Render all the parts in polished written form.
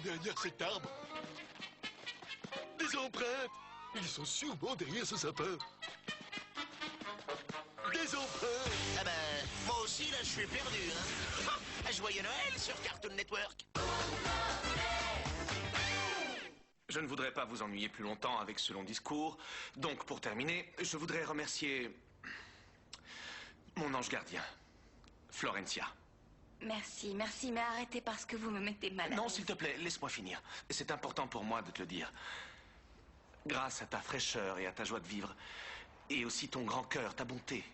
derrière cet arbre. Des empreintes. Ils sont sûrement derrière ce sapin. Des empreintes. Ah ben, moi aussi, là, je suis perdu, hein. Joyeux Noël sur Cartoon Network. Je ne voudrais pas vous ennuyer plus longtemps avec ce long discours. Donc, pour terminer, je voudrais remercier mon ange gardien, Florencia. Merci, merci, mais arrêtez parce que vous me mettez mal à Non, l'aise. s'il te plaît, laisse-moi finir. C'est important pour moi de te le dire. Grâce à ta fraîcheur et à ta joie de vivre, et aussi ton grand cœur, ta bonté,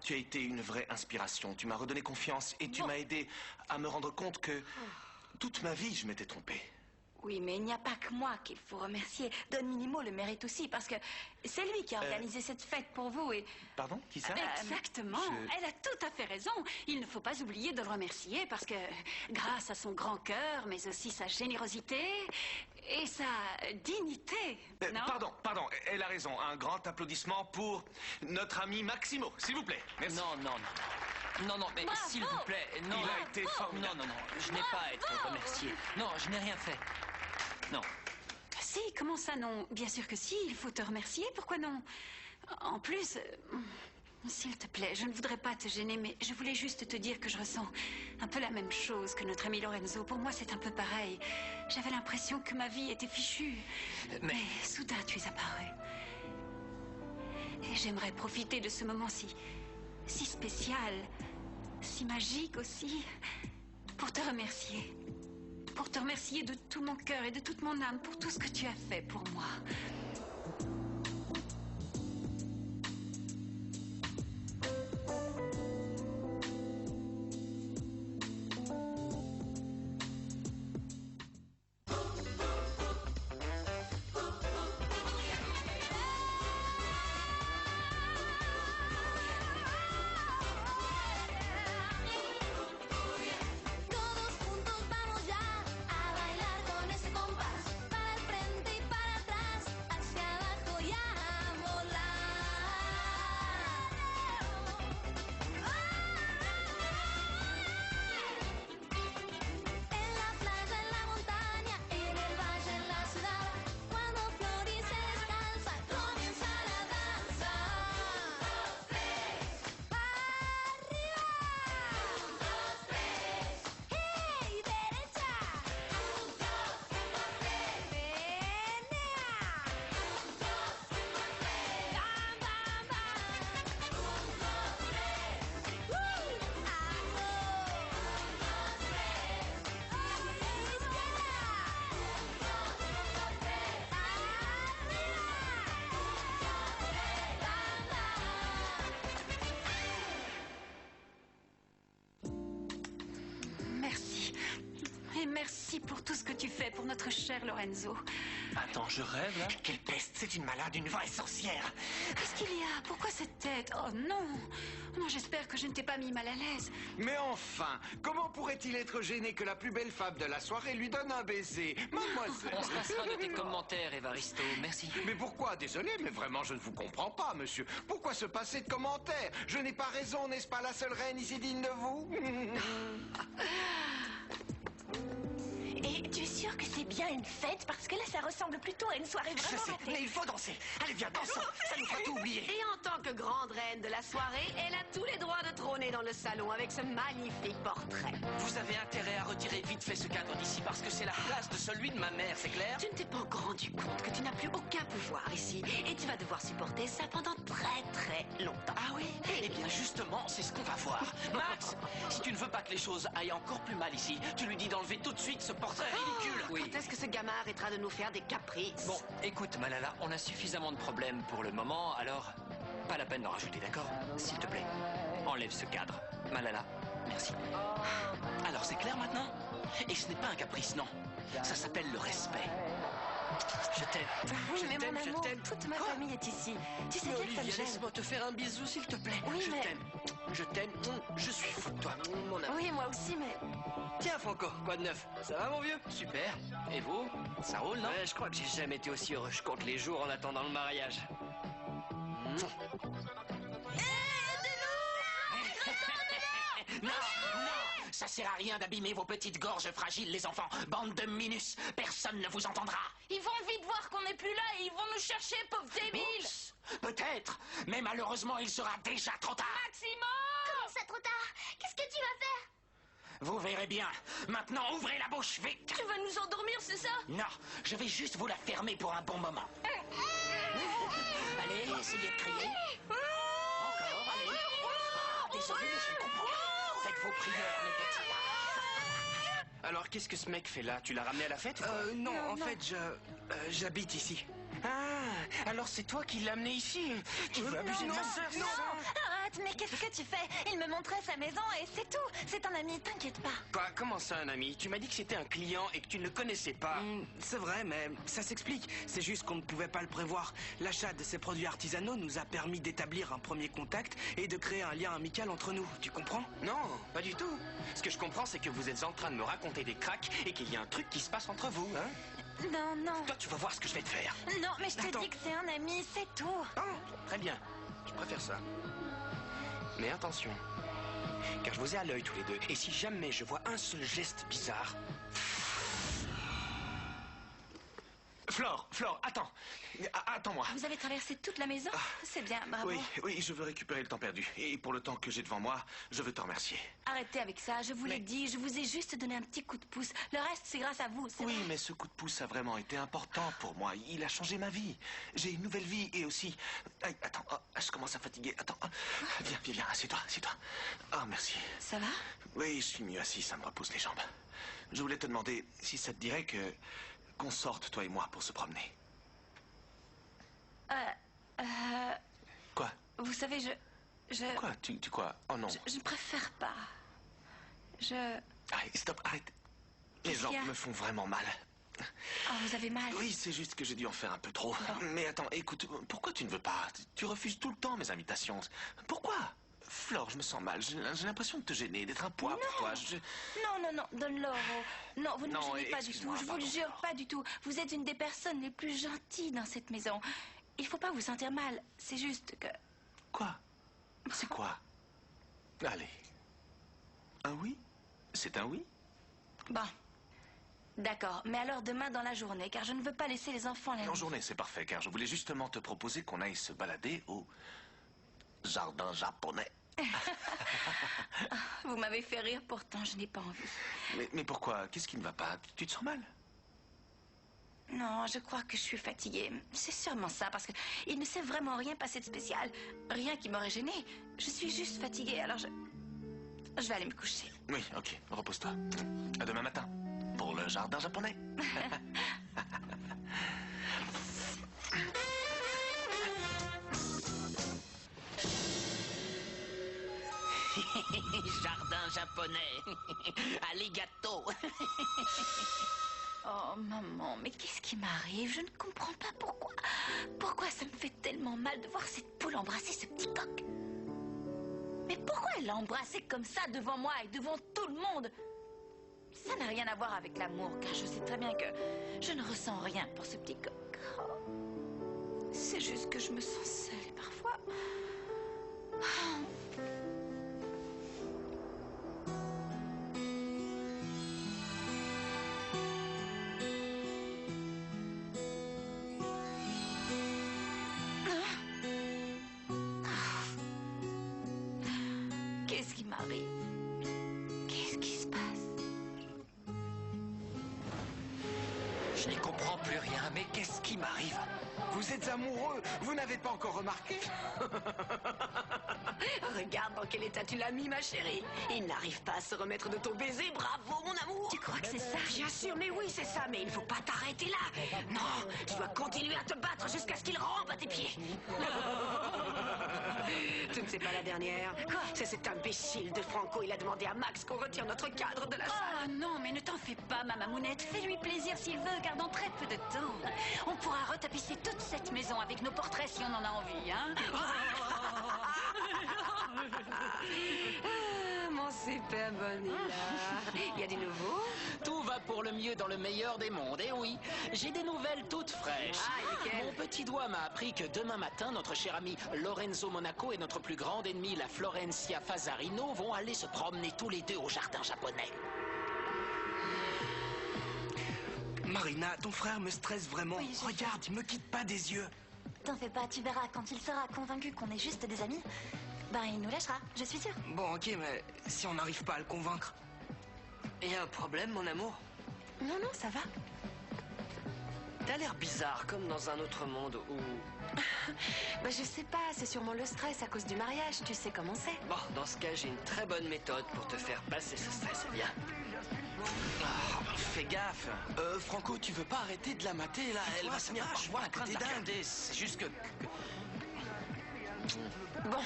tu as été une vraie inspiration. Tu m'as redonné confiance et tu m'as aidé à me rendre compte que toute ma vie, je m'étais trompé. Oui, mais il n'y a pas que moi qu'il faut remercier. Don Minimo le mérite aussi, parce que c'est lui qui a organisé cette fête pour vous et... Pardon? Qui ça? Exactement. Elle a tout à fait raison. Il ne faut pas oublier de le remercier parce que grâce à son grand cœur, mais aussi sa générosité et sa dignité. Non? Pardon, elle a raison. Un grand applaudissement pour notre ami Maximo, s'il vous plaît. Merci. Non, mais s'il vous plaît, non. Il a été formidable. Non, je n'ai pas à être remercié. Non, je n'ai rien fait. Non. Si, comment ça, non? Bien sûr que si, il faut te remercier. Pourquoi non? En plus, s'il te plaît, je ne voudrais pas te gêner, mais je voulais juste te dire que je ressens un peu la même chose que notre ami Lorenzo. Pour moi, c'est un peu pareil. J'avais l'impression que ma vie était fichue. Mais soudain, tu es apparu. Et j'aimerais profiter de ce moment si spécial, si magique aussi, pour te remercier. Pour te remercier de tout mon cœur et de toute mon âme pour tout ce que tu as fait pour moi. Merci pour tout ce que tu fais pour notre cher Lorenzo. Attends, je rêve, là? Quelle peste, c'est une malade, une vraie sorcière. Qu'est-ce qu'il y a? Pourquoi cette tête? Oh non! Non, j'espère que je ne t'ai pas mis mal à l'aise. Mais enfin, comment pourrait-il être gêné que la plus belle femme de la soirée lui donne un baiser? Mademoiselle! On se passera de tes commentaires, Evaristo. Merci. Mais pourquoi? Désolé, mais vraiment, je ne vous comprends pas, monsieur. Pourquoi se passer de commentaires? Je n'ai pas raison, n'est-ce pas la seule reine ici digne de vous? Et tu es sûr que c'est bien une fête? Parce que là, ça ressemble plutôt à une soirée Je vraiment sais, ratée. mais il faut danser. Allez, viens, dansons. Ça nous fera tout oublier. Et en tant que grande reine de la soirée, elle a tous les droits de trôner dans le salon avec ce magnifique portrait. Vous avez intérêt à retirer vite fait ce cadre d'ici parce que c'est la place de celui de ma mère, c'est clair? Tu ne t'es pas encore rendu compte que tu n'as plus aucun pouvoir ici et tu vas devoir supporter ça pendant très longtemps. Ah oui? Eh bien, justement, c'est ce qu'on va voir. Max, si tu ne veux pas que les choses aillent encore plus mal ici, tu lui dis d'enlever tout de suite ce portrait ridicule. Oui. Quand est-ce que ce gamin arrêtera de nous faire des caprices? Bon, écoute, Malala, on a suffisamment de problèmes pour le moment, alors pas la peine d'en rajouter, d'accord? S'il te plaît, enlève ce cadre. Malala, merci. Alors, c'est clair maintenant? Et ce n'est pas un caprice, non. Ça s'appelle le respect. Je t'aime. Oui, mais t'aime, mon je amour, t'aime. toute ma famille est ici. Tu sais Mais bien que ça me Olivia, gêne. laisse-moi te faire un bisou, s'il te plaît. Oui, je mais- t'aime. Je t'aime. Je suis fou de toi, mon amour. Oui, moi aussi, mais... Tiens, Franco, quoi de neuf? Ça va, mon vieux? Super. Et vous? Ça roule, non? Ouais, je crois que j'ai jamais été aussi heureux. Je compte les jours en attendant le mariage. Non, Ça sert à rien d'abîmer vos petites gorges fragiles, les enfants. Bande de minus, personne ne vous entendra. Ils vont vite voir qu'on n'est plus là et ils vont nous chercher, pauvres débiles. Oups, peut-être, mais malheureusement, il sera déjà trop tard. Maximo! Comment ça trop tard? Qu'est-ce que tu vas faire? Vous verrez bien. Maintenant, ouvrez la bouche, vite. Tu vas nous endormir, c'est ça? Non, je vais juste vous la fermer pour un bon moment. Allez, essayez de crier. Encore, allez. Ah, désolé, je comprends. Faites vos prières, mes petits. Alors, qu'est-ce que ce mec fait là? Tu l'as ramené à la fête ou quoi? Non, en fait, j'habite ici. Ah, alors c'est toi qui l'as amené ici. Tu veux abuser de ma sœur, c'est ça? Arrête, mais qu'est-ce que tu fais? Il me montrait sa maison et c'est tout. C'est un ami, t'inquiète pas. Quoi? Comment ça, un ami? Tu m'as dit que c'était un client et que tu ne le connaissais pas. C'est vrai, mais ça s'explique. C'est juste qu'on ne pouvait pas le prévoir. L'achat de ces produits artisanaux nous a permis d'établir un premier contact et de créer un lien amical entre nous. Tu comprends? Non, pas du tout. Ce que je comprends, c'est que vous êtes en train de me raconter des cracks et qu'il y a un truc qui se passe entre vous, hein? Non, non. Toi, tu vas voir ce que je vais te faire. Non, mais je te dis que c'est un ami, c'est tout. Très bien, je préfère ça. Mais attention, car je vous ai à l'œil tous les deux. Et si jamais je vois un seul geste bizarre... Flore, attends. Attends-moi. Vous avez traversé toute la maison? C'est bien, bravo. Oui, je veux récupérer le temps perdu. Et pour le temps que j'ai devant moi, je veux te remercier. Arrêtez avec ça, je vous l'ai dit, je vous ai juste donné un petit coup de pouce. Le reste, c'est grâce à vous, c'est Oui, vrai. mais ce coup de pouce a vraiment été important pour moi. Il a changé ma vie. J'ai une nouvelle vie et aussi... Attends, je commence à fatiguer. Attends, viens, assieds-toi. Ah, merci. Ça va? Oui, je suis mieux assis, ça me repousse les jambes. Je voulais te demander si ça te dirait qu'on sorte, toi et moi, pour se promener. Quoi? Vous savez, Quoi? Tu quoi? Oh non. Je préfère pas. Stop, arrête. Les Qu'est-ce qu'il y a? jambes me font vraiment mal. Oh, vous avez mal? Oui, c'est juste que j'ai dû en faire un peu trop. Mais attends, écoute, pourquoi tu ne veux pas? Tu refuses tout le temps mes invitations. Pourquoi? Flore, je me sens mal. J'ai l'impression de te gêner, d'être un poids pour toi. Non, Don Loro. Non, vous ne me gênez pas du tout. Je vous le pardon. jure, pas du tout. Vous êtes une des personnes les plus gentilles dans cette maison. Il faut pas vous sentir mal. C'est juste que... Quoi? C'est quoi? Allez. Un oui? C'est un oui? Bon. D'accord. Mais alors demain dans la journée, car je ne veux pas laisser les enfants la En nuit. journée, c'est parfait, car je voulais justement te proposer qu'on aille se balader au jardin japonais. Vous m'avez fait rire, pourtant je n'ai pas envie. Mais pourquoi? Qu'est-ce qui ne va pas? Tu te sens mal? Non, je crois que je suis fatiguée. C'est sûrement ça, parce que il ne s'est vraiment rien passé de spécial. Rien qui m'aurait gênée. Je suis juste fatiguée, alors je vais aller me coucher. Oui, ok, repose-toi. À demain matin, pour le jardin japonais. Jardin japonais. Alligato. Oh, maman, mais qu'est-ce qui m'arrive? Je ne comprends pas pourquoi. Pourquoi ça me fait tellement mal de voir cette poule embrasser ce petit coq? Mais pourquoi elle l'a embrassé comme ça devant moi et devant tout le monde? Ça n'a rien à voir avec l'amour, car je sais très bien que je ne ressens rien pour ce petit coq. Oh. C'est juste que je me sens seule parfois. Oh. Qu'est-ce qui m'arrive? Qu'est-ce qui se passe? Je n'y comprends plus rien, mais qu'est-ce qui m'arrive? Vous êtes amoureux, vous n'avez pas encore remarqué? Regarde dans quel état tu l'as mis, ma chérie. Il n'arrive pas à se remettre de ton baiser. Bravo, mon amour. Tu crois que c'est ça? Bien sûr, mais oui, c'est ça. Mais il ne faut pas t'arrêter là. Non, tu dois continuer à te battre jusqu'à ce qu'il rampe à tes pieds. Tu ne sais pas la dernière? Quoi? C'est cet imbécile de Franco. Il a demandé à Max qu'on retire notre cadre de la salle. Oh non, mais ne t'en fais pas, ma mamounette. Fais-lui plaisir s'il veut, car dans très peu de temps, on pourra retapisser toute cette maison avec nos portraits si on en a envie, hein? Ah, mon super Bonilla. Il y a du nouveau? Tout va pour le mieux. lieu dans le meilleur des mondes. Et oui, j'ai des nouvelles toutes fraîches. Mon petit doigt m'a appris que demain matin, notre cher ami Lorenzo Monaco et notre plus grande ennemie, la Florencia Fazarino, vont aller se promener tous les deux au jardin japonais. Marina, ton frère me stresse vraiment. Oui, regarde, il me quitte pas des yeux. T'en fais pas, tu verras, quand il sera convaincu qu'on est juste des amis, ben il nous lâchera, je suis sûre. Bon, ok, mais si on n'arrive pas à le convaincre... Y a un problème, mon amour? Non, non, ça va. T'as l'air bizarre, comme dans un autre monde où... Bah, je sais pas, c'est sûrement le stress à cause du mariage, tu sais comment c'est. Bon, dans ce cas, j'ai une très bonne méthode pour te faire passer ce stress, viens. Fais gaffe. Franco, tu veux pas arrêter de la mater, là? Elle va se venir par voir, t'es t'es dingue. regarder, c'est juste que... Bon,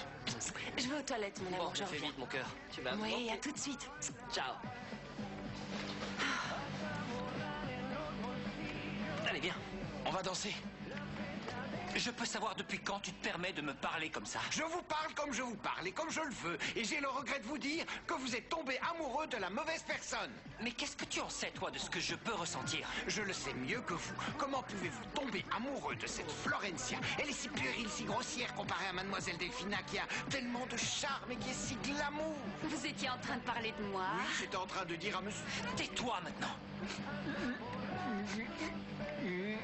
je vais aux toilettes, mon amour, Bon, je fais reviens. vite, mon cœur. Tu vas... Oui, à tout de suite. Ciao. Allez, viens. On va danser. Je peux savoir depuis quand tu te permets de me parler comme ça? Je vous parle comme je vous parle et comme je le veux. Et j'ai le regret de vous dire que vous êtes tombé amoureux de la mauvaise personne. Mais qu'est-ce que tu en sais, toi, de ce que je peux ressentir? Je le sais mieux que vous. Comment pouvez-vous tomber amoureux de cette Florencia? Elle est si puérile, si grossière comparée à Mademoiselle Delphina qui a tellement de charme et qui est si glamour. Vous étiez en train de parler de moi? Oui, j'étais en train de dire à monsieur... Tais-toi maintenant.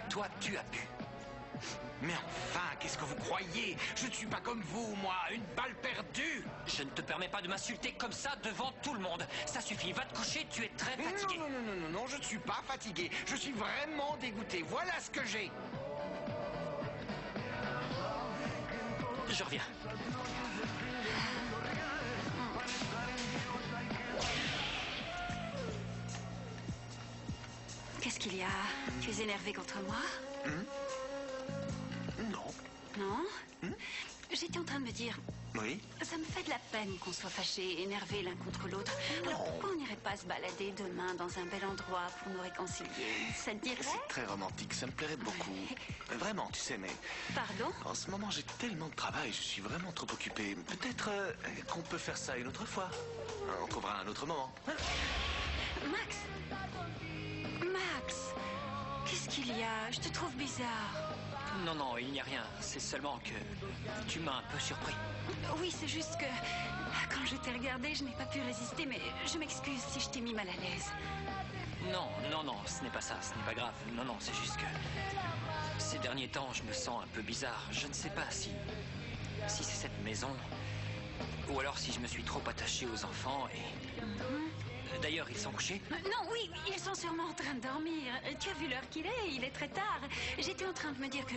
Toi, tu as pu. Mais enfin, qu'est-ce que vous croyez? Je ne suis pas comme vous, moi, une balle perdue. Je ne te permets pas de m'insulter comme ça devant tout le monde. Ça suffit, va te coucher, tu es très fatigué. Non, non, non, non, non, je ne suis pas fatigué. Je suis vraiment dégoûté. Voilà ce que j'ai. Je reviens. Qu'est-ce qu'il y a? Tu es énervé contre moi? Non. Non? J'étais en train de me dire, Oui? ça me fait de la peine qu'on soit fâchés, énervés l'un contre l'autre. Alors pourquoi on n'irait pas se balader demain dans un bel endroit pour nous réconcilier? Ça te dirait? C'est très romantique, ça me plairait beaucoup. Vraiment, tu sais, mais... Pardon? En ce moment, j'ai tellement de travail, je suis vraiment trop occupé. Peut-être qu'on peut faire ça une autre fois. On trouvera un autre moment. Max! Max! Qu'est-ce qu'il y a? Je te trouve bizarre. Non, non, il n'y a rien. C'est seulement que tu m'as un peu surpris. Oui, c'est juste que quand je t'ai regardé, je n'ai pas pu résister, mais je m'excuse si je t'ai mis mal à l'aise. Non, non, non, ce n'est pas ça, ce n'est pas grave. Non, non, c'est juste que ces derniers temps, je me sens un peu bizarre. Je ne sais pas si c'est cette maison, ou alors si je me suis trop attaché aux enfants et... D'ailleurs, ils sont couchés? Non, oui, ils sont sûrement en train de dormir. Tu as vu l'heure qu'il est, il est très tard. J'étais en train de me dire que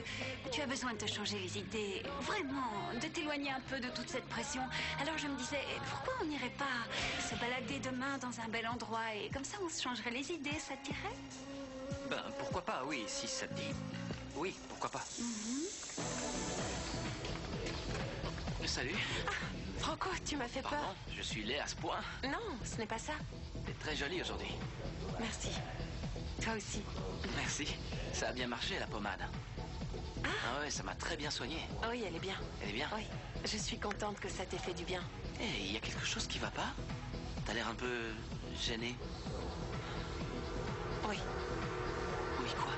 tu as besoin de te changer les idées, vraiment, de t'éloigner un peu de toute cette pression. Alors je me disais, pourquoi on n'irait pas se balader demain dans un bel endroit et comme ça on se changerait les idées, ça te dirait? Ben, pourquoi pas, oui, si ça te dit. Oui, pourquoi pas. Salut. Franco, tu m'as fait Pardon, peur. je suis laid à ce point. Non, ce n'est pas ça. T'es très jolie aujourd'hui. Merci. Toi aussi. Merci. Ça a bien marché, la pommade. Ah ouais, ça m'a très bien soigné. Oui, elle est bien. Elle est bien? Oui, je suis contente que ça t'ait fait du bien. Eh, il y a quelque chose qui va pas? T'as l'air un peu gêné. Oui, Oui, quoi?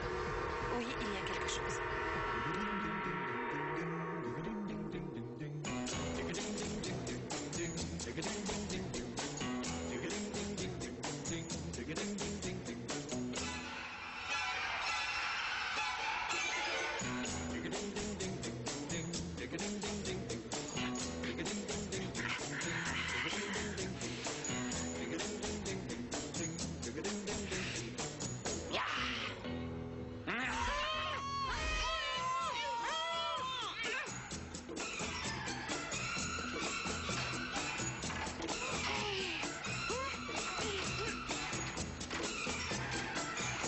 oui, il y a quelque chose.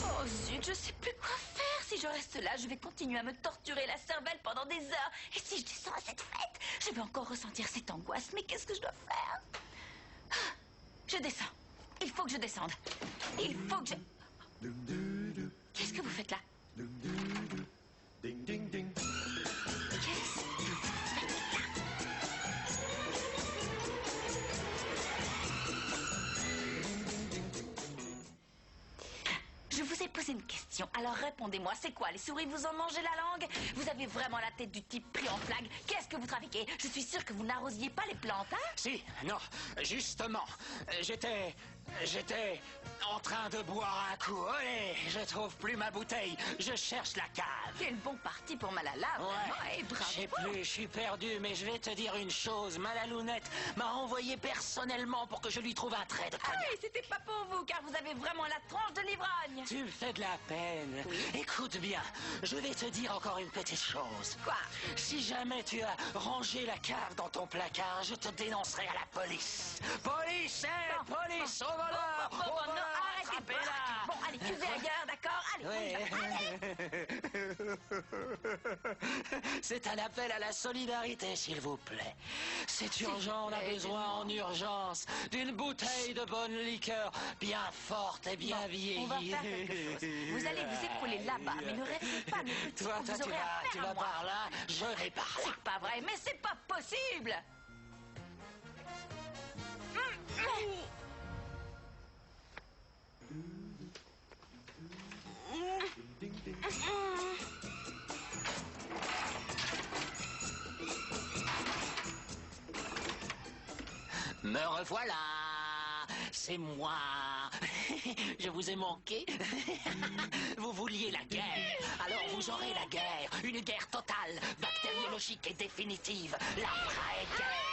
Oh zut, je sais plus quoi faire. Si je reste là, je vais continuer à me torturer la cervelle pendant des heures. Et si je descends à cette fête, je vais encore ressentir cette angoisse. Mais qu'est-ce que je dois faire? Ah, je descends. Il faut que je descende. Il faut que je... Qu'est-ce que vous faites là? Qu'est-ce? poser une question. Alors répondez-moi, c'est quoi? Les souris vous ont mangé la langue? Vous avez vraiment la tête du type pris en flag? Qu'est-ce que vous trafiquez? Je suis sûre que vous n'arrosiez pas les plantes, hein? Si, non, justement, j'étais en train de boire un coup. Olé, je trouve plus ma bouteille, je cherche la cave. Quel bon parti pour Malala, vraiment, et Je bravo. sais plus, je suis perdu, mais je vais te dire une chose. Malalounette m'a envoyé personnellement pour que je lui trouve un trait de Ah cognac. oui, c'était pas pour vous, car vous avez vraiment la tronche de l'ivrogne. Tu me fais de la peine. Écoute bien, je vais te dire encore une petite chose. Quoi? Si jamais tu as rangé la cave dans ton placard, je te dénoncerai à la police. Police, police, au voleur, Bon, au non, voleur, arrêtez de attrapez-la. Bon, allez, cuvez ailleurs, d'accord? Allez, on y va. Allez. C'est un appel à la solidarité, s'il vous plaît. C'est urgent, on a besoin en urgence d'une bouteille de bonne liqueur, bien forte et bien vieillie. On va faire quelque chose. Vous allez vous écrouler là-bas, mais ne rêvez pas, mes petits, Toi, vous tu aurez affaire tu à vas moi. par là, je vais par là. C'est pas vrai, mais c'est pas possible. Me revoilà, c'est moi. Je vous ai manqué. Vous vouliez la guerre, alors vous aurez la guerre. Une guerre totale, bactériologique et définitive. L'après-guerre.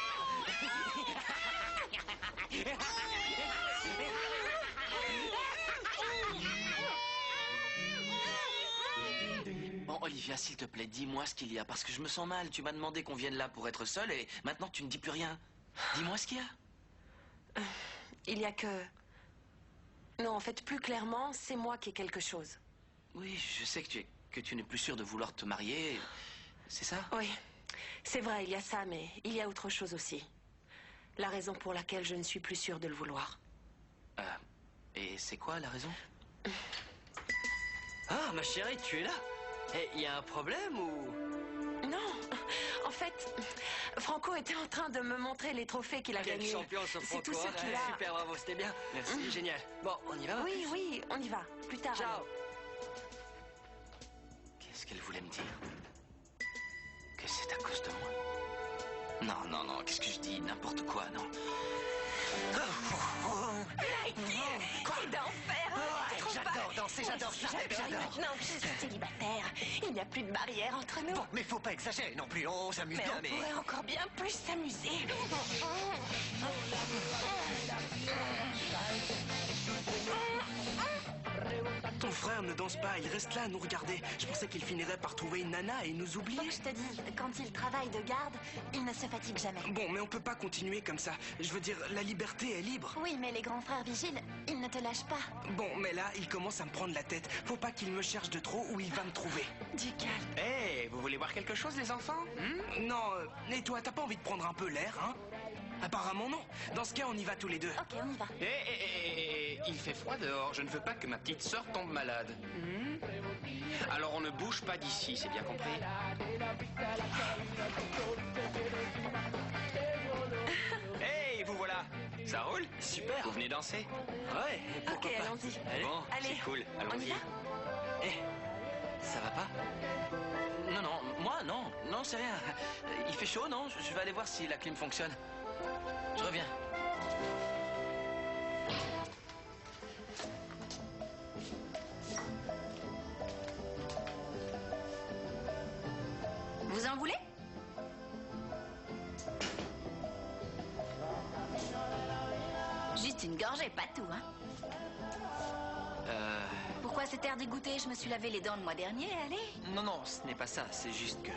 Bon, Olivia, s'il te plaît, dis-moi ce qu'il y a, parce que je me sens mal. Tu m'as demandé qu'on vienne là pour être seul, et maintenant tu ne dis plus rien. Dis-moi ce qu'il y a. Il y a que... Non, en fait, plus clairement, c'est moi qui ai quelque chose. Oui, je sais que tu n'es plus sûre de vouloir te marier. C'est ça? Oui, c'est vrai, il y a ça, mais il y a autre chose aussi. La raison pour laquelle je ne suis plus sûre de le vouloir. Et c'est quoi la raison? Ah, ma chérie, tu es là. Et il y a un problème ou... Non, en fait, Franco était en train de me montrer les trophées qu'il a Quel gagnés. champion ce C'est tout Franco, ce hein. qu'il a. Super, bravo, c'était bien. Merci, génial. Bon, on y va? Oui, oui, on y va. Plus tard. Ciao. alors. Qu'est-ce qu'elle voulait me dire? Que c'est à cause de moi? Non, non, non, qu'est-ce que je dis? N'importe quoi, non. C'est d'enfer. Tu trouves pas? J'adore danser, j'adore ça, j'adore. Maintenant que je suis célibataire, il n'y a plus de barrière entre nous. Bon, mais faut pas exagérer non plus, on s'amuse Mais bien, on pourrait encore bien plus s'amuser. Ton frère ne danse pas, il reste là à nous regarder. Je pensais qu'il finirait par trouver une nana et nous Faut oublier. que je te dise, quand il travaille de garde, il ne se fatigue jamais. Bon, mais on peut pas continuer comme ça. Je veux dire, la liberté est libre. Oui, mais les grands frères vigiles, ils ne te lâchent pas. Bon, mais là, il commence à me prendre la tête. Faut pas qu'il me cherche de trop ou il va me trouver. Du calme. Hé, vous voulez voir quelque chose, les enfants? Non, et toi, t'as pas envie de prendre un peu l'air, hein? Apparemment non. Dans ce cas, on y va tous les deux. Ok, on y va. Il fait froid dehors. Je ne veux pas que ma petite sœur tombe malade. Alors on ne bouge pas d'ici, c'est bien compris? Hey, vous voilà. Ça roule? Super. Vous venez danser? Ouais, pourquoi Ok, pas. allons-y. Allez. Bon, Allez, c'est cool. on y Allons-y. va? Ça va pas? Non, non, moi, non, c'est rien. Il fait chaud, non? Je vais aller voir si la clim fonctionne. Je reviens. Vous en voulez? Juste une gorgée, pas tout, hein? Pourquoi cet air dégoûté? Je me suis lavé les dents le mois dernier, allez. Non, non, ce n'est pas ça. C'est juste que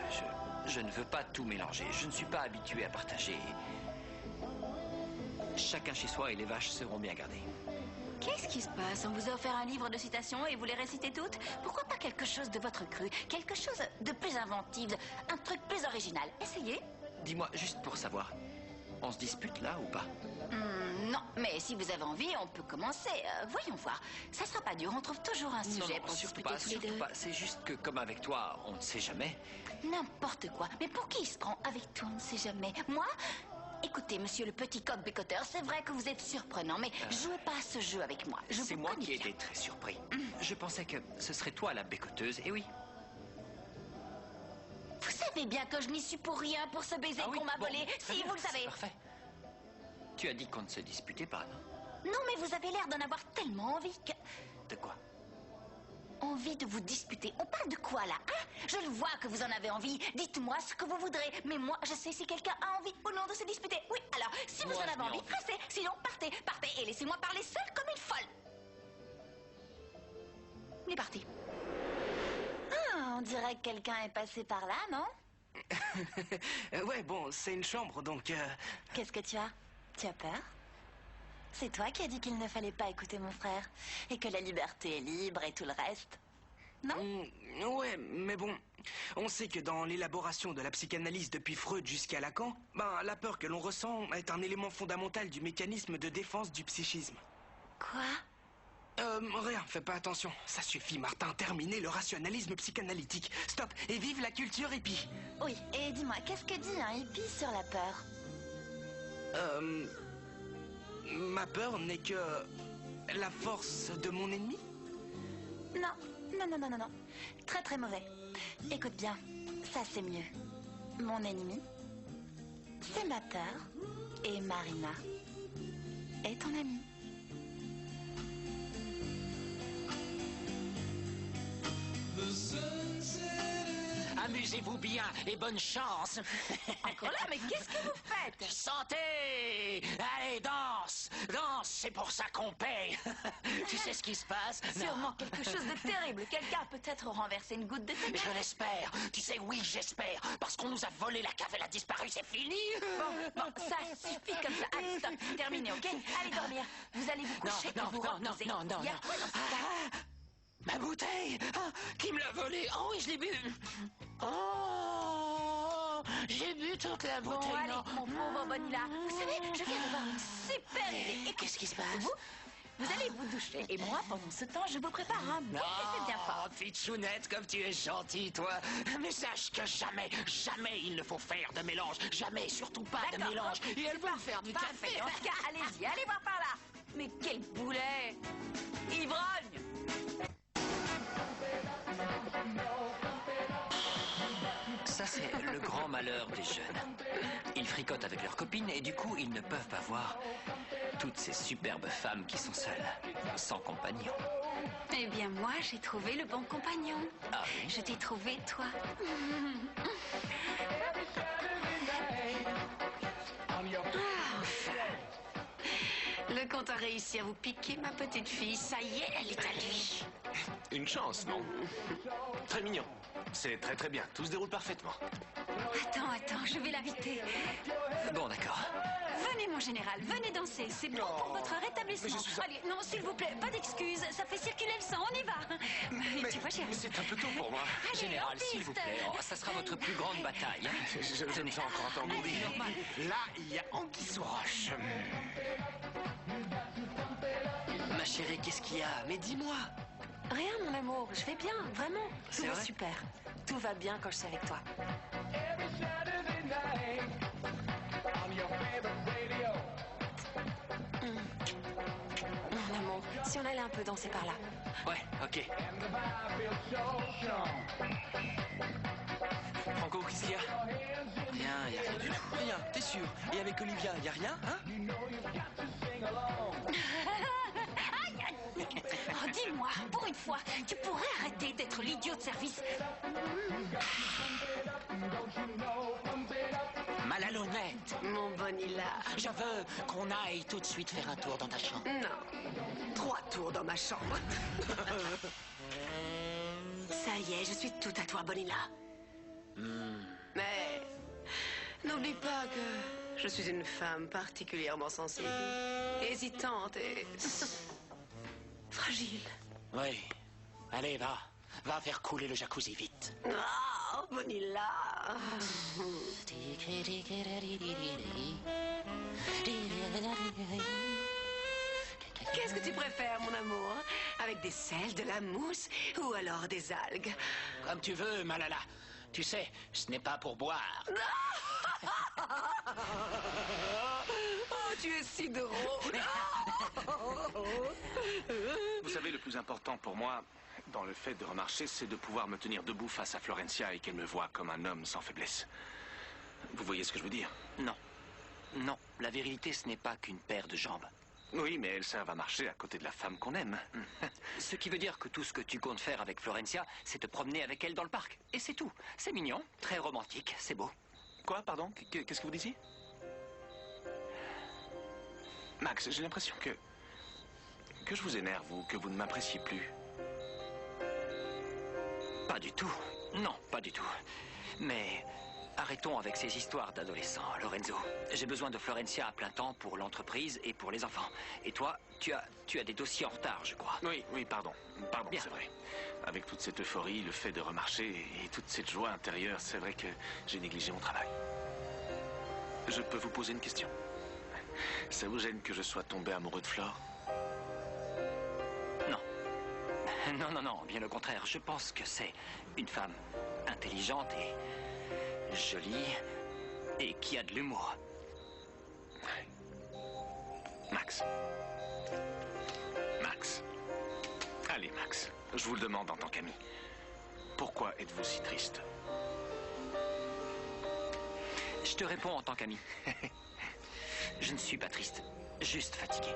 je ne veux pas tout mélanger. Je ne suis pas habitué à partager. Chacun chez soi et les vaches seront bien gardées. Qu'est-ce qui se passe? On vous a offert un livre de citations et vous les récitez toutes? Pourquoi pas quelque chose de votre cru? Quelque chose de plus inventif, un truc plus original. Essayez. Dis-moi, juste pour savoir, on se dispute là ou pas? Non, mais si vous avez envie, on peut commencer. Voyons voir. Ça sera pas dur, on trouve toujours un sujet pour surtout discuter pas, tous les surtout deux. pas. C'est juste que, comme avec toi, on ne sait jamais. N'importe quoi. Mais pour qui il se prend avec toi, on ne sait jamais. Moi, Écoutez, monsieur le petit coq bécoteur, c'est vrai que vous êtes surprenant, mais jouez pas à ce jeu avec moi. C'est moi qui ai été très surpris. Je pensais que ce serait toi la bécoteuse, et oui. Vous savez bien que je n'y suis pour rien pour ce baiser qu'on m'a volé. Si, vous le savez. Parfait. Tu as dit qu'on ne se disputait pas, non? Non, mais vous avez l'air d'en avoir tellement envie que... De quoi? Envie de vous disputer. On parle de quoi, là, hein? Je le vois que vous en avez envie. Dites-moi ce que vous voudrez. Mais moi, je sais si quelqu'un a envie ou non de se disputer. Oui, alors, si vous en avez envie, restez. Sinon, partez. Partez et laissez-moi parler seule comme une folle. Il est parti. Ah, on dirait que quelqu'un est passé par là, non? Ouais, bon, c'est une chambre, donc... Qu'est-ce que tu as? Tu as peur? C'est toi qui as dit qu'il ne fallait pas écouter mon frère et que la liberté est libre et tout le reste. Non? Ouais, mais bon, on sait que dans l'élaboration de la psychanalyse depuis Freud jusqu'à Lacan, la peur que l'on ressent est un élément fondamental du mécanisme de défense du psychisme. Quoi? Rien, fais pas attention. Ça suffit, Martin, terminez le rationalisme psychanalytique. Stop, et vive la culture hippie. Oui, et dis-moi, qu'est-ce que dit un hippie sur la peur? Ma peur n'est que la force de mon ennemi? Non, non, non, non, non, non. Très, très mauvais. Écoute bien, ça c'est mieux. Mon ennemi, c'est ma peur, et Marina est ton amie. Amusez-vous bien et bonne chance. Encore là, mais qu'est-ce que vous faites? Santé! Allez, danse! Danse, c'est pour ça qu'on paye. Tu sais ce qui se passe? Sûrement quelque chose de terrible. Quelqu'un a peut-être renversé une goutte de thé. Je l'espère. Tu sais, oui, j'espère. Parce qu'on nous a volé la cave, elle a disparu, c'est fini. Bon, ça suffit comme ça. Allez, stop, c'est terminé, ok? Allez dormir. Vous allez vous coucher et vous reposer. Non. Il y a quoi dans ce cas? Ma bouteille! Qui me l'a volée? Oh oui, je l'ai bu. Oh, j'ai bu toute la bouteille. Bon, allez, mon pauvre Bonilla. Vous savez, je viens d'avoir une super idée. Et qu'est-ce qui se passe? Vous allez vous doucher. Et moi, pendant ce temps, je vous prépare un bon café bien fort. Oh, pitchounette, comme tu es gentille, toi. Mais sache que jamais, jamais il ne faut faire de mélange. Jamais, surtout pas de mélange. Et elle va faire du café. En tout cas, allez-y, allez voir par là. Mais quel boulet! Ivrogne! Ça, c'est le grand malheur des jeunes. Ils fricotent avec leurs copines et du coup, ils ne peuvent pas voir toutes ces superbes femmes qui sont seules, sans compagnon. Eh bien, moi, j'ai trouvé le bon compagnon. Ah oui? Je t'ai trouvé, toi. Enfin. Le comte a réussi à vous piquer, ma petite fille. Ça y est, elle est à lui. Une chance, non? Très mignon. C'est très très bien. Tout se déroule parfaitement. Attends, je vais l'inviter. Bon, d'accord. Venez, mon général, venez danser. C'est bon pour votre rétablissement. Allez, non, s'il vous plaît, pas d'excuses. Ça fait circuler le sang, on y va. Tu vois, chérie. Mais c'est un peu tôt pour moi. Allez, Général, en s'il vous piste. plaît, ça sera votre plus grande bataille. Hein. Je me sens encore engourdi. Là, il y a Anguille sous roche. Ma chérie, qu'est-ce qu'il y a? Mais dis-moi. Rien, mon amour, je vais bien, vraiment. C'est Tout va vrai? super. Tout va bien quand je suis avec toi. Mon amour, si on allait un peu danser par là. Ouais, ok. Franco, qu'est-ce qu'il y a? Rien, y a rien du tout. Rien, t'es sûr? Et avec Olivia, y a rien, hein? Oh, dis-moi, pour une fois, tu pourrais arrêter d'être l'idiot de service. Malhonnête. Mon Bonilla. Je veux qu'on aille tout de suite faire un tour dans ta chambre. Non. 3 tours dans ma chambre. Ça y est, je suis tout à toi, Bonilla. Mais n'oublie pas que je suis une femme particulièrement sensible, hésitante et fragile. Oui. Allez, va. Va faire couler le jacuzzi vite. Oh, Bonilla. Qu'est-ce que tu préfères, mon amour? Avec des sels, de la mousse ou alors des algues? Comme tu veux, Malala. Tu sais, ce n'est pas pour boire. Oh, tu es si drôle. Vous savez, le plus important pour moi, dans le fait de remarcher, c'est de pouvoir me tenir debout face à Florencia et qu'elle me voie comme un homme sans faiblesse. Vous voyez ce que je veux dire? Non. Non, la virilité, ce n'est pas qu'une paire de jambes. Oui, mais elles servent à marcher à côté de la femme qu'on aime. Ce qui veut dire que tout ce que tu comptes faire avec Florencia, c'est te promener avec elle dans le parc. Et c'est tout. C'est mignon, très romantique, c'est beau. Quoi, pardon? Qu'est-ce que vous disiez? Max, j'ai l'impression que je vous énerve ou que vous ne m'appréciez plus. Pas du tout. Non, pas du tout. Mais arrêtons avec ces histoires d'adolescents, Lorenzo. J'ai besoin de Florencia à plein temps pour l'entreprise et pour les enfants. Et toi, tu as des dossiers en retard, je crois. Oui, pardon. Pardon, c'est vrai. Avec toute cette euphorie, le fait de remarcher et toute cette joie intérieure, c'est vrai que j'ai négligé mon travail. Je peux vous poser une question? Ça vous gêne que je sois tombé amoureux de Flore? Non. Non, bien le contraire. Je pense que c'est une femme intelligente et jolie et qui a de l'humour. Max. Allez, Max, je vous le demande en tant qu'ami. Pourquoi êtes-vous si triste? Je te réponds en tant qu'ami. Je ne suis pas triste, juste fatigué.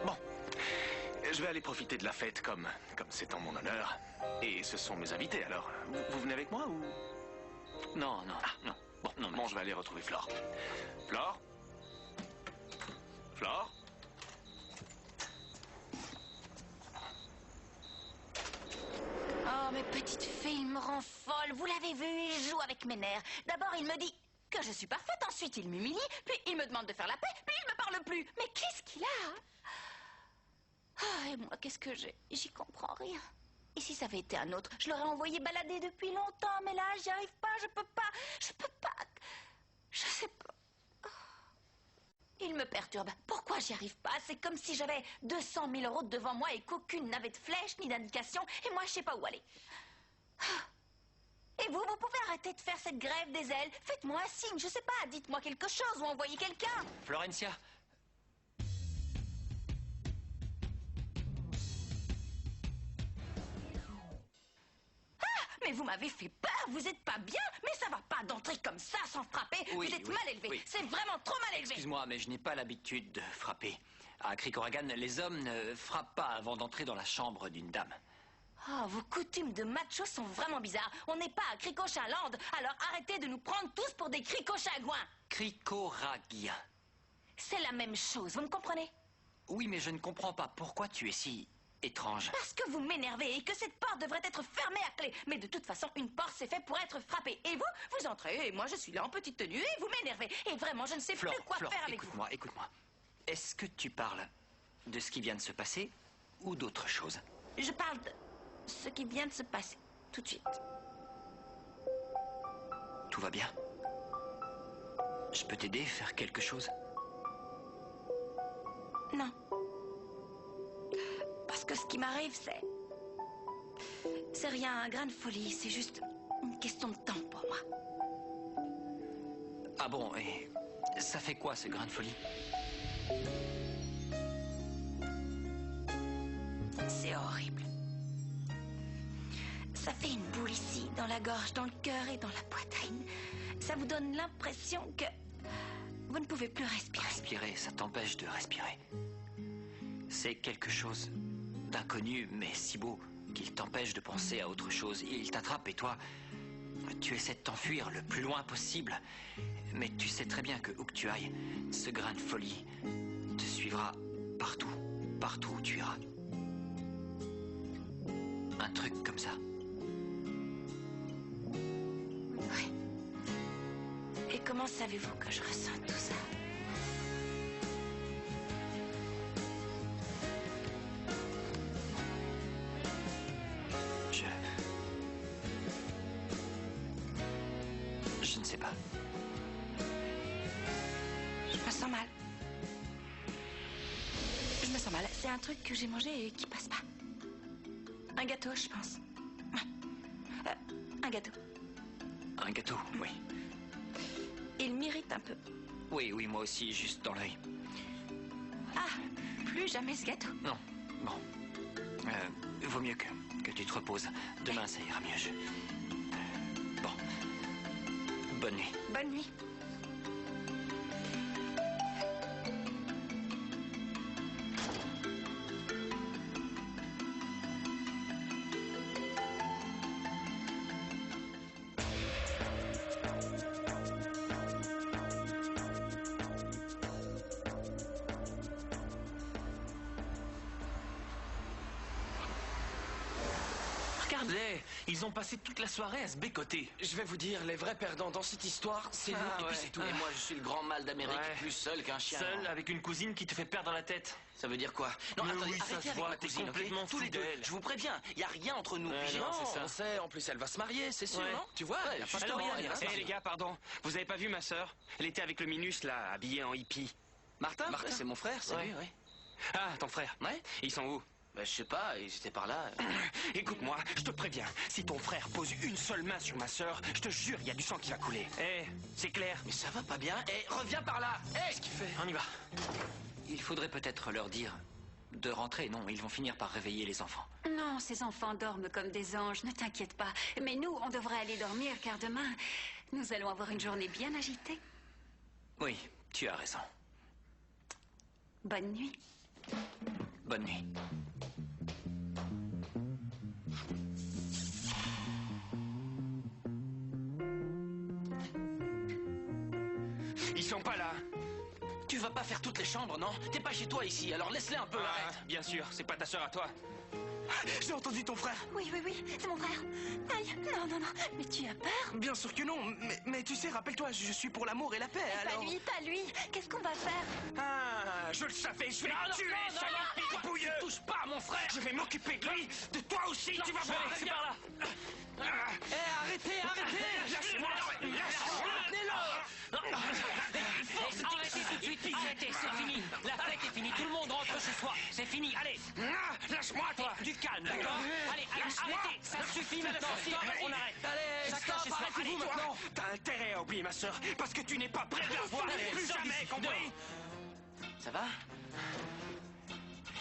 Bon, je vais aller profiter de la fête comme c'est en mon honneur. Et ce sont mes invités, alors. Vous venez avec moi ou... Non. Bon, je vais aller retrouver Flore. Flore? Oh, mes petites filles, il me rend folle. Vous l'avez vu, il joue avec mes nerfs. D'abord, il me dit que je suis parfaite. Ensuite, il m'humilie. Puis, il me demande de faire la paix. Puis, il me parle plus. Mais qu'est-ce qu'il a? Ah, et moi, qu'est-ce que j'ai? J'y comprends rien. Et si ça avait été un autre, je l'aurais envoyé balader depuis longtemps. Mais là, j'y arrive pas. Je peux pas. Je sais pas. Il me perturbe. Pourquoi j'y arrive pas? C'est comme si j'avais 200 000 euros devant moi et qu'aucune n'avait de flèche ni d'indication. Et moi, je sais pas où aller. Et vous pouvez arrêter de faire cette grève des ailes. Faites-moi un signe, je sais pas. Dites-moi quelque chose ou envoyez quelqu'un. Florencia. Mais vous m'avez fait peur, vous êtes pas bien. Mais ça va pas d'entrer comme ça sans frapper. Oui, vous êtes oui, mal élevé. oui. C'est vraiment trop mal élevé. Excuse-moi, mais je n'ai pas l'habitude de frapper. À Crickoragan, les hommes ne frappent pas avant d'entrer dans la chambre d'une dame. Oh, vos coutumes de machos sont vraiment bizarres. On n'est pas à Cricochaland, alors arrêtez de nous prendre tous pour des cricochagouins. Crickoragiens. C'est la même chose, vous me comprenez? Oui, mais je ne comprends pas pourquoi tu es si étrange. Parce que vous m'énervez et que cette porte devrait être fermée à clé. Mais de toute façon, une porte c'est fait pour être frappée. Et vous entrez et moi je suis là en petite tenue et vous m'énervez. Et vraiment, je ne sais plus quoi faire avec vous. Écoute-moi. Est-ce que tu parles de ce qui vient de se passer ou d'autre chose? Je parle de ce qui vient de se passer, tout de suite. Tout va bien? Je peux t'aider, faire quelque chose? Non. Parce que ce qui m'arrive, c'est rien, un grain de folie. C'est juste une question de temps pour moi. Ah bon, et ça fait quoi, ce grain de folie? C'est horrible. Ça fait une boule ici, dans la gorge, dans le cœur et dans la poitrine. Ça vous donne l'impression que vous ne pouvez plus respirer. Respirer, ça t'empêche de respirer. C'est quelque chose d'inconnu, mais si beau, qu'il t'empêche de penser à autre chose. Il t'attrape et toi, tu essaies de t'enfuir le plus loin possible. Mais tu sais très bien que où que tu ailles, ce grain de folie te suivra partout, partout où tu iras. Un truc comme ça. Oui. Et comment savez-vous que je ressens tout ça? Je ne sais pas. Je me sens mal. Je me sens mal. C'est un truc que j'ai mangé et qui passe pas. Un gâteau, je pense. Ouais. Un gâteau. Un gâteau, oui. Il m'irrite un peu. Oui, oui, moi aussi, juste dans l'œil. Ah, plus jamais ce gâteau. Non, bon. Vaut mieux que tu te reposes. Demain, ça ira mieux. Bon. Bonne nuit. Bonne nuit. Regardez, ils ont passé toute la soirée à se bécoter. Je vais vous dire, les vrais perdants dans cette histoire, c'est nous, et puis c'est tout. Et moi, je suis le grand mal d'Amérique, plus seul qu'un chien. Seul, avec une cousine qui te fait perdre la tête. Ça veut dire quoi? Non, Mais attendez, oui, ça arrêtez se avec voit, ma t'es cousine, complètement ok? Tous les deux, fidèle. je vous préviens, il n'y a rien entre nous. Puis Non, c'est ça. on sait, en plus elle va se marier, c'est sûr, Ouais. non? Tu vois, Ouais, y a justement, pas de elle rien. va se marier. les gars, pardon. Vous avez pas vu ma sœur? Elle était avec le Minus, là, habillée en hippie. Martin, ouais, c'est mon frère, c'est Ouais. lui, oui. Ah, ton frère. Ouais? Ils sont où? Ben, je sais pas, ils étaient par là. Écoute-moi, je te préviens. Si ton frère pose une seule main sur ma sœur, je te jure, il y a du sang qui va couler. Eh, c'est clair. Mais ça va pas bien. Eh, reviens par là. Eh, Qu'est-ce qu'il fait? On y va. Il faudrait peut-être leur dire de rentrer. Non, ils vont finir par réveiller les enfants. Non, ces enfants dorment comme des anges, ne t'inquiète pas. Mais nous, on devrait aller dormir, car demain, nous allons avoir une journée bien agitée. Oui, tu as raison. Bonne nuit. Bonne nuit. Ils sont pas là. tu vas pas faire toutes les chambres, non? T'es pas chez toi ici, alors laisse-les un peu, Ah, arrête. bien sûr, c'est pas ta sœur à toi. J'ai entendu ton frère. Oui, oui, oui, c'est mon frère. Aïe, non, non, non, mais tu as peur? Bien sûr que non, mais tu sais, rappelle-toi, je suis pour l'amour et la paix, alors... Pas lui, qu'est-ce qu'on va faire? Ah, je le savais, je vais le tuer, salope bouilleux. Touche pas à mon frère. Je vais m'occuper de lui, de toi aussi, tu vas voir. C'est par là. Arrêtez, arrêtez. Lâchez-moi, Arrêtez tout de suite, arrêtez, c'est fini. La fête est finie, tout le monde rentre chez soi. C'est fini, allez. Lâche-moi, toi. Du calme, d'accord? Allez, arrêtez, ça suffit maintenant. Stop, on arrête. Allez, Chacun chez stop, soi. arrêtez-vous Allez, maintenant. T'as intérêt à oublier ma sœur, parce que tu n'es pas prêt de la voir, plus jamais, compris? Ça va?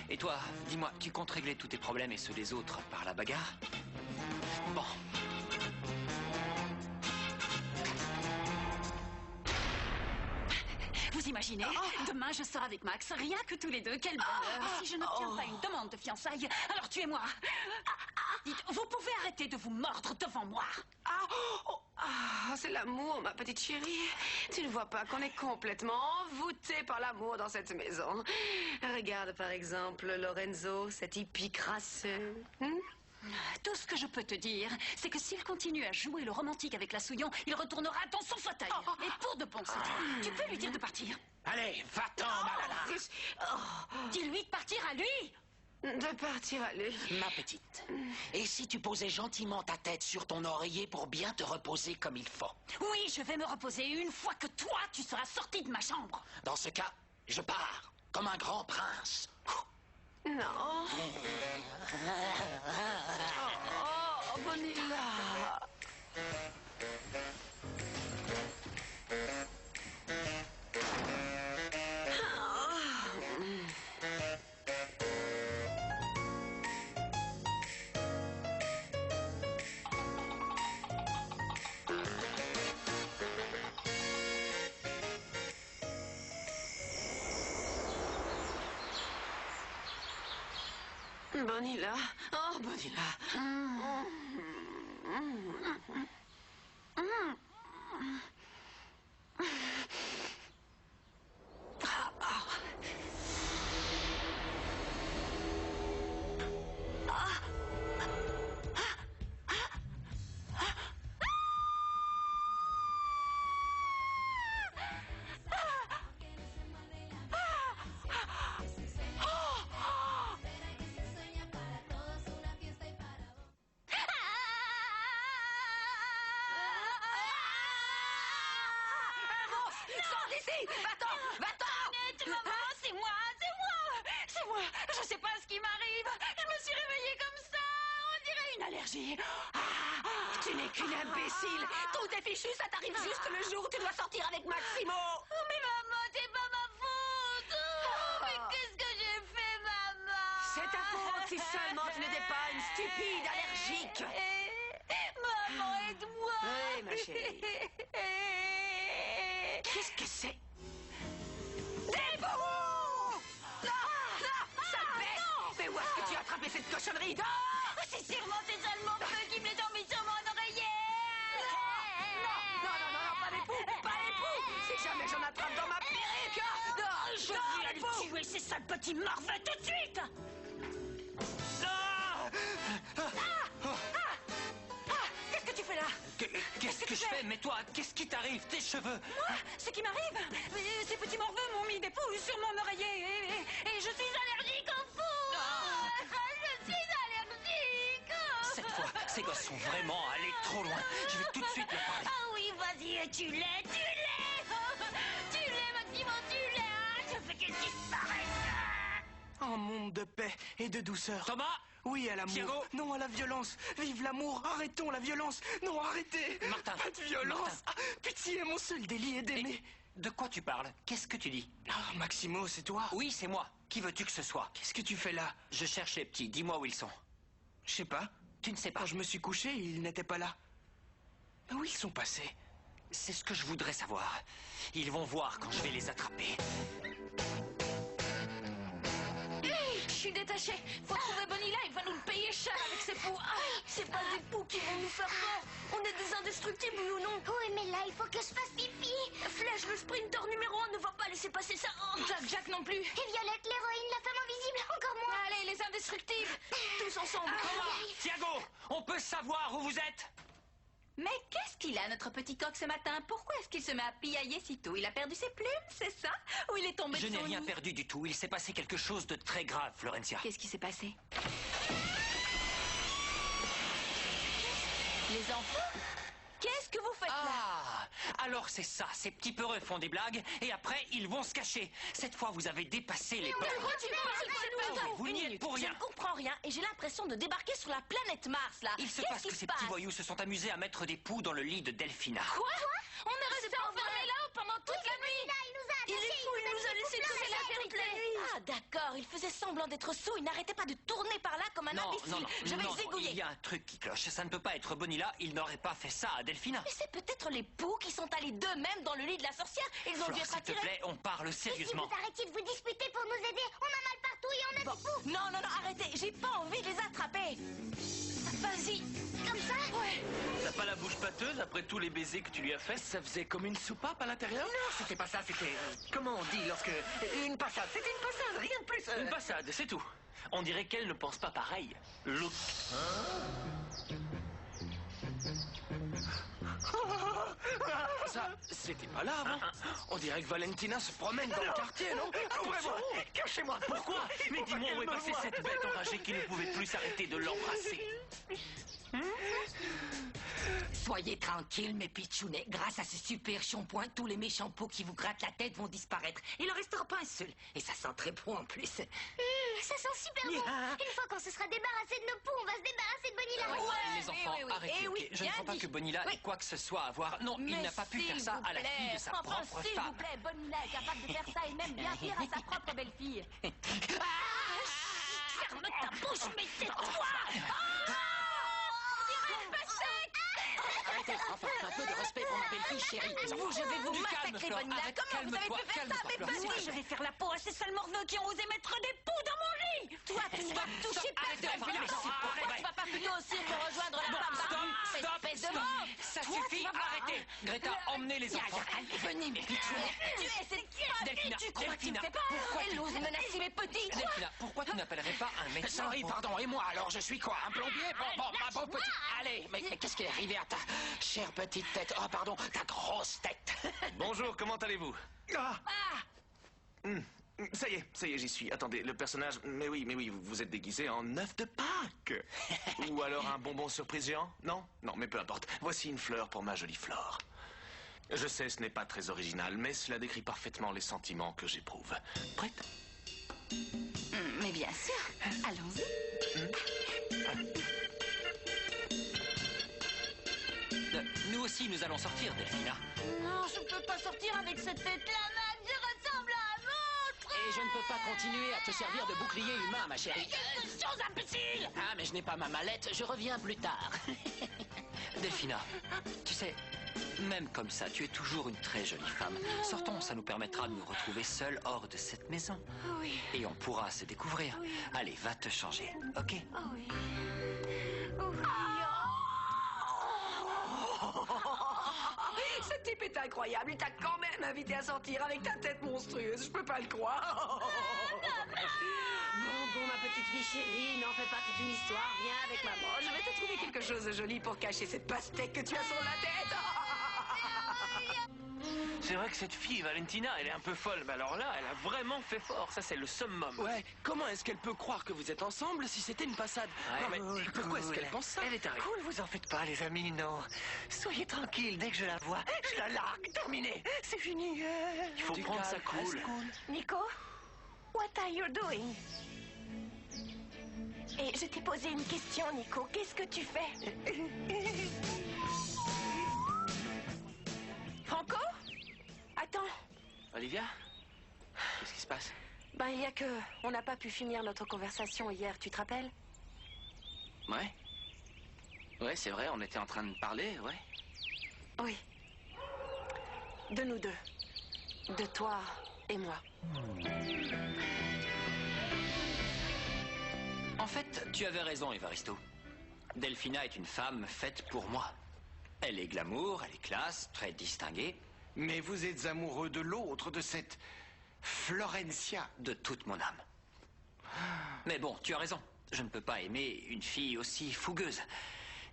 Et toi, dis-moi, tu comptes régler tous tes problèmes et ceux des autres par la bagarre? Bon. Vous imaginez? Demain, je sors avec Max, rien que tous les deux. Quel bonheur! Si je n'obtiens pas une demande de fiançailles, alors tuez-moi! Dites, vous pouvez arrêter de vous mordre devant moi! C'est l'amour, ma petite chérie. Tu ne vois pas qu'on est complètement envoûté par l'amour dans cette maison. Regarde par exemple Lorenzo, cet hippie crasseux. Tout ce que je peux te dire, c'est que s'il continue à jouer le romantique avec la Souillon, il retournera dans son fauteuil. Et pour de bon tu peux lui dire de partir. Allez, va-t'en, malala. Dis-lui de partir à lui! De partir à lui. Ma petite, et si tu posais gentiment ta tête sur ton oreiller pour bien te reposer comme il faut? Oui, je vais me reposer une fois que toi, tu seras sorti de ma chambre. Dans ce cas, je pars, comme un grand prince. Non. Oh, Bonilla. Bonilla. Oh, Bonilla. Je sais pas ce qui m'arrive. Je me suis réveillée comme ça. On dirait une d'allergie. Tu n'es qu'une imbécile. Tout est fichu, ça t'arrive juste le jour où tu dois sortir avec Maximo. Oh, mais maman, c'est pas ma faute. Oh, mais qu'est-ce que j'ai fait, maman? C'est ta faute si seulement tu n'étais pas une stupide allergique. Maman, aide-moi. Oui, ma chérie. Qu'est-ce que c'est? Des bourreaux! Sale bête! Mais où est-ce que tu as attrapé cette cochonnerie? C'est sûrement ces seulement peu qui me les ont mis sur mon oreiller. Non, pas les poux, pas les poux! Si jamais j'en attrape dans ma perruque! Je vais aller tuer ces sales petits morveux tout de suite. Qu'est-ce que tu fais là? Qu'est-ce que je fais? Mais toi, qu'est-ce qui t'arrive? Tes cheveux? Moi? Ce qui m'arrive? Ces petits morveux m'ont mis des poules sur mon oreiller et je suis allergique aux poules. Je suis allergique. Cette fois, ces gosses sont vraiment allés trop loin. Je vais tout de suite leur parler. Ah oui, vas-y, tue-les. Tue-les, Maximo, tue-les. Je veux qu'ils disparaissent. Un monde de paix et de douceur. Thomas! Oui à l'amour. Thiago. Non à la violence. Vive l'amour. Arrêtons la violence. Non, arrêtez. Martin. Pas de violence. Martin. Ah, pitié, mon seul délit est d'aimer. De quoi tu parles? Qu'est-ce que tu dis? Ah, Maximo, c'est toi? Oui, c'est moi. Qui veux-tu que ce soit? Qu'est-ce que tu fais là? Je cherche les petits. Dis-moi où ils sont. Je sais pas. Tu ne sais pas. Quand je me suis couché, ils n'étaient pas là. Où ils sont passés? C'est ce que je voudrais savoir. Ils vont voir quand je vais les attraper. Je suis détachée. Faut trouver Bonilla, il va nous le payer cher avec ses poux. C'est pas des poux qui vont nous faire peur. On est des indestructibles, oui ou non? Oui, mais là, il faut que je fasse pipi. Flèche, le sprinter numéro 1 ne va pas laisser passer ça. Jack non plus. Et Violette, l'héroïne, la femme invisible, encore moins. Allez, les indestructibles. Tous ensemble. Thiago, on peut savoir où vous êtes? Mais qu'est-ce qu'il a, notre petit coq, ce matin? Pourquoi est-ce qu'il se met à piailler si tôt? Il a perdu ses plumes, c'est ça? Ou il est tombé Je de n'ai son rien lit? perdu du tout. Il s'est passé quelque chose de très grave, Florencia. Qu'est-ce qui s'est passé? Les enfants? Qu'est-ce que vous faites là? Ah, alors c'est ça. Ces petits peureux font des blagues et après, ils vont se cacher. Cette fois, vous avez dépassé les bornes. Vous n'y êtes pour rien. Je ne comprends rien et j'ai l'impression de débarquer sur la planète Mars, là. Il se Qu'est-ce passe qui que se ces passe? petits voyous se sont amusés à mettre des poux dans le lit de Delphina. Quoi? On est resté enfermés là pendant toute la nuit. Là, il nous a Il est attachés, fou, il nous a laissé souffler tourner la vérité. Ah d'accord, il faisait semblant d'être sourd, il n'arrêtait pas de tourner par là comme un imbécile. Je vais non, les égouiller. il y a un truc qui cloche. Ça ne peut pas être Bonilla, il n'aurait pas fait ça à Delphina. Mais c'est peut-être les poux qui sont allés d'eux-mêmes dans le lit de la sorcière. Ils ont dû Flore, être s'il te attirés. plaît, on parle Et si sérieusement. vous arrêtiez de vous disputer pour nous aider, on a mal partout et on a des poux. Non, arrêtez, j'ai pas envie de les attraper. Vas-y. Comme ça? Ouais. T'as pas la bouche pâteuse après tous les baisers que tu lui as fait? Ça faisait comme une soupape à l'intérieur? Non, c'était pas ça, c'était... comment on dit lorsque... Une passade, c'était une passade, rien de plus. Une passade, c'est tout. On dirait qu'elle ne pense pas pareil. L'autre... Ça, c'était pas là avant. On dirait que Valentina se promène dans le quartier, non? Couvrez-moi, cachez-moi. Pourquoi? Mais dis-moi où est passée cette bête enragée qui ne pouvait plus s'arrêter de l'embrasser. Soyez tranquilles, mes pitchounets. Grâce à ce super shampoing, tous les méchants poux qui vous grattent la tête vont disparaître. Il en restera pas un seul. Et ça sent très bon en plus. Ça sent super bon. Une fois qu'on se sera débarrassé de nos poux, on va se débarrasser de Bonilla. Les enfants, arrêtez, Eh ok? oui, Je ne bien crois pas dit. que Bonilla ait quoi que ce soit à voir. Non, il Mais n'a pas pu faire s'il ça vous à la plaît. fille de sa propre s'il vous femme. plaît, Bonilla est capable de faire ça et même bien pire à sa propre belle-fille. Ferme ta bouche, mais tais-toi! Arrêtez, enfin, un peu de respect pour ma belle-fille chérie. Je vais vous Du calme, massacrer, Flore. Bonilla. Arrête, Comment vous avez calme-toi, pu faire ça, calme-toi, mes Flore. petits? Moi, je vais faire la peau à ces sales morveux qui ont osé mettre des poux dans mon lit. Toi, tu ne vas toucher arrêtez, personne. Delphina, s'il te plaît. Pourquoi tu vas pas plutôt aussi me rejoindre la femme Stop, espèce de stop. mort. Ça Toi, suffit, tu vas voir. arrêtez. Greta, emmenez les enfants. Venez, mes pitchounets. Tu es cette Delphina, tu crois qu'il me Delphina, fait peur? pourquoi Elle ose menacer mes petits. Delphina, pourquoi tu n'appellerais pas un médecin? Sorry, pardon, et moi, alors je suis quoi? Un plombier? Bon, ma pauvre petite... Allez, mais qu'est-ce qui est arrivé à ta chère petite tête? Oh, pardon, ta grosse tête. Bonjour, comment allez-vous? Ça y est, j'y suis. Attendez, le personnage... Mais oui, vous êtes déguisé en œuf de Pâques. Ou alors un bonbon surprise géant? Non, mais peu importe. Voici une fleur pour ma jolie Flore. Je sais, ce n'est pas très original, mais cela décrit parfaitement les sentiments que j'éprouve. Prête? Mais bien sûr. Allons-y. Nous aussi, nous allons sortir, Delphina. Non, je peux pas sortir avec cette tête-là, man. Je ressemble à un monstre. Et je ne peux pas continuer à te servir de bouclier humain, ma chérie. Quelque chose, imbécile. Ah, mais je n'ai pas ma mallette, je reviens plus tard. Delphina, tu sais, même comme ça, tu es toujours une très jolie femme. Sortons, ça nous permettra de nous retrouver seuls hors de cette maison. Oui. Et on pourra se découvrir. Oui. Allez, va te changer, ok? Oh oui. Oui. Ce type est incroyable. Il t'a quand même invité à sortir avec ta tête monstrueuse. Je peux pas le croire. Bon, ma petite fille chérie, n'en fais pas toute une histoire. Viens avec maman. Je vais te trouver quelque chose de joli pour cacher cette pastèque que tu as sur la tête. C'est vrai que cette fille, Valentina, elle est un peu folle. Mais alors là, elle a vraiment fait fort. Ça, c'est le summum. Ouais, comment est-ce qu'elle peut croire que vous êtes ensemble si c'était une passade? Non, mais pourquoi est-ce qu'elle pense ça? Elle est arrivée. Cool, vous en faites pas, les amis, non. Soyez tranquilles, dès que je la vois, je la largue. Terminé, c'est fini. Il faut prendre ça cool. Nico, what are you doing? Et je t'ai posé une question, Nico. Qu'est-ce que tu fais? Franco? Attends. Olivia? Qu'est-ce qui se passe? Ben, il y a que... On n'a pas pu finir notre conversation hier, tu te rappelles? Ouais. Ouais, c'est vrai, on était en train de parler, ouais. Oui. De nous deux. De toi et moi. En fait, tu avais raison, Evaristo. Delphina est une femme faite pour moi. Elle est glamour, elle est classe, très distinguée. Mais vous êtes amoureux de l'autre, de cette Florencia. De toute mon âme. Mais bon, tu as raison. Je ne peux pas aimer une fille aussi fougueuse.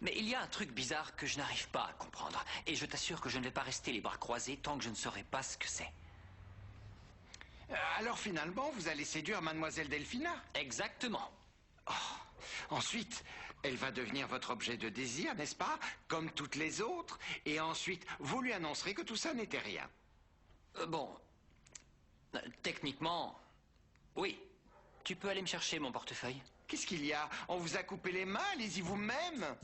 Mais il y a un truc bizarre que je n'arrive pas à comprendre. Et je t'assure que je ne vais pas rester les bras croisés tant que je ne saurai pas ce que c'est. Alors finalement, vous allez séduire Mademoiselle Delphina? Exactement. Oh. Ensuite, elle va devenir votre objet de désir, n'est-ce pas? Comme toutes les autres. Et ensuite, vous lui annoncerez que tout ça n'était rien. Bon. Techniquement, oui. Tu peux aller me chercher mon portefeuille? Qu'est-ce qu'il y a? On vous a coupé les mains, allez-y vous-même.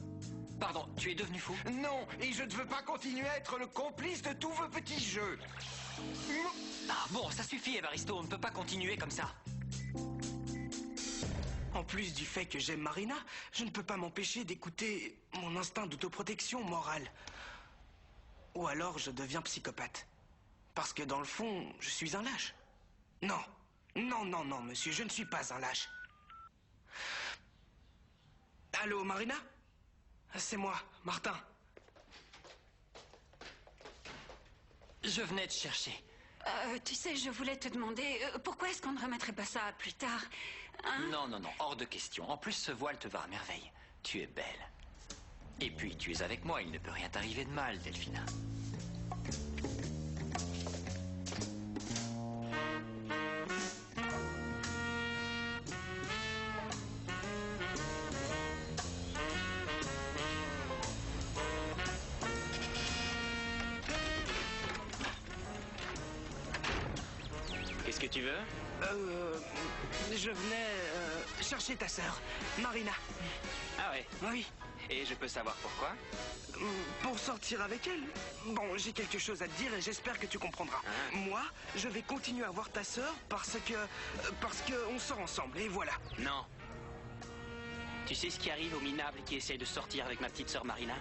Pardon, tu es devenu fou? Non, et je ne veux pas continuer à être le complice de tous vos petits jeux. Ah bon, ça suffit, Evaristo, on ne peut pas continuer comme ça. En plus du fait que j'aime Marina, je ne peux pas m'empêcher d'écouter mon instinct d'autoprotection morale. Ou alors je deviens psychopathe. Parce que dans le fond, je suis un lâche. Non, non, non, non, monsieur, je ne suis pas un lâche. Allô, Marina? C'est moi, Martin. Je venais te chercher. Tu sais, je voulais te demander, pourquoi est-ce qu'on ne remettrait pas ça plus tard, hein? Non, non, non, hors de question. En plus, ce voile te va à merveille. Tu es belle. Et puis, tu es avec moi, il ne peut rien t'arriver de mal, Delphina. Qu'est-ce que tu veux? Je venais chercher ta sœur, Marina. Ah ouais? Oui. Et je peux savoir pourquoi? Pour sortir avec elle. Bon, j'ai quelque chose à te dire et j'espère que tu comprendras. Ah. Moi, je vais continuer à voir ta sœur parce que on sort ensemble et voilà. Non. Tu sais ce qui arrive aux minables qui essaient de sortir avec ma petite sœur Marina?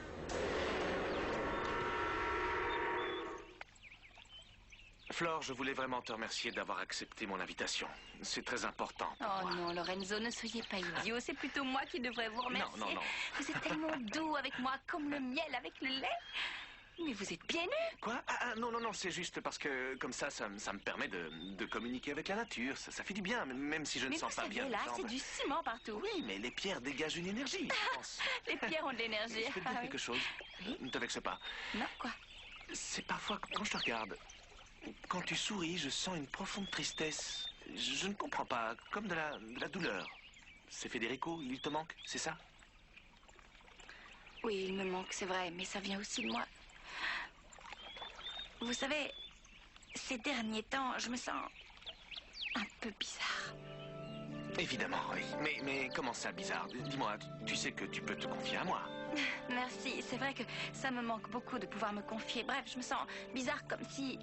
Flore, je voulais vraiment te remercier d'avoir accepté mon invitation. C'est très important pour Oh moi. non, Lorenzo, ne soyez pas idiot. C'est plutôt moi qui devrais vous remercier. Non, non, non. Vous êtes tellement doux avec moi, comme le miel avec le lait. Mais vous êtes bien nu. Quoi? Non, non, non, c'est juste parce que comme ça me permet de communiquer avec la nature. Ça fait du bien, même si je ne Mais sens vous pas bien. savez, mes là, jambes. c'est du ciment partout. Oui, mais les pierres dégagent une énergie, je pense. Les pierres ont de l'énergie. Je peux te dire Ah oui. quelque chose? Ne te vexe pas. Non, quoi? C'est parfois, quand je te regarde, quand tu souris, je sens une profonde tristesse. Je ne comprends pas, comme de la douleur. C'est Federico, il te manque, c'est ça? Oui, il me manque, c'est vrai, mais ça vient aussi de moi. Vous savez, ces derniers temps, je me sens un peu bizarre. Évidemment, oui. Mais comment ça, bizarre? Dis-moi, tu sais que tu peux te confier à moi. Merci, c'est vrai que ça me manque beaucoup de pouvoir me confier. Bref, je me sens bizarre comme si...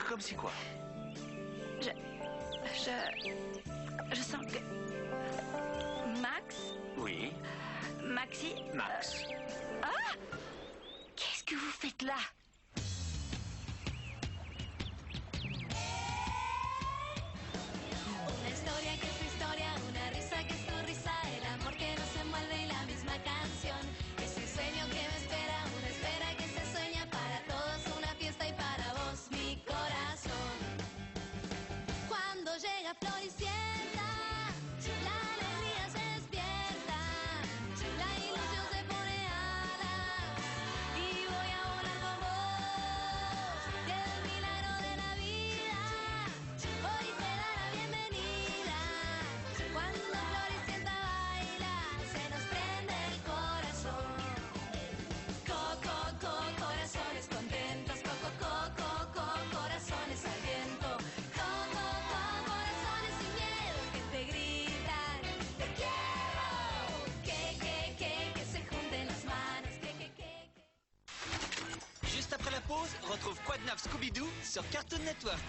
Comme si quoi? Je sens que... Max? Oui. Maxi? Max. Ah! Qu'est-ce que vous faites là? Una historia que es tu historia, una risa que es tu risa, el amor que nos envuelve y la misma canción. Es un sueño que me espera, una espera que se sueña para todos, una fiesta y para vos, mi corazón. Cuando llega Floricienta, la alegría se despierta, la ilusión se pone alas y voy a volar con vos. Y el milagro de la vida hoy te da la bienvenida. Cuando Floricienta baila, se nos prende el corazón. Corazones contentos, corazones al viento. Corazones sin miedo que te gritan, te quiero. Que se junten las manos, Juste après la pause, retrouve Quoi de neuf Scooby-Doo sur Cartoon Network.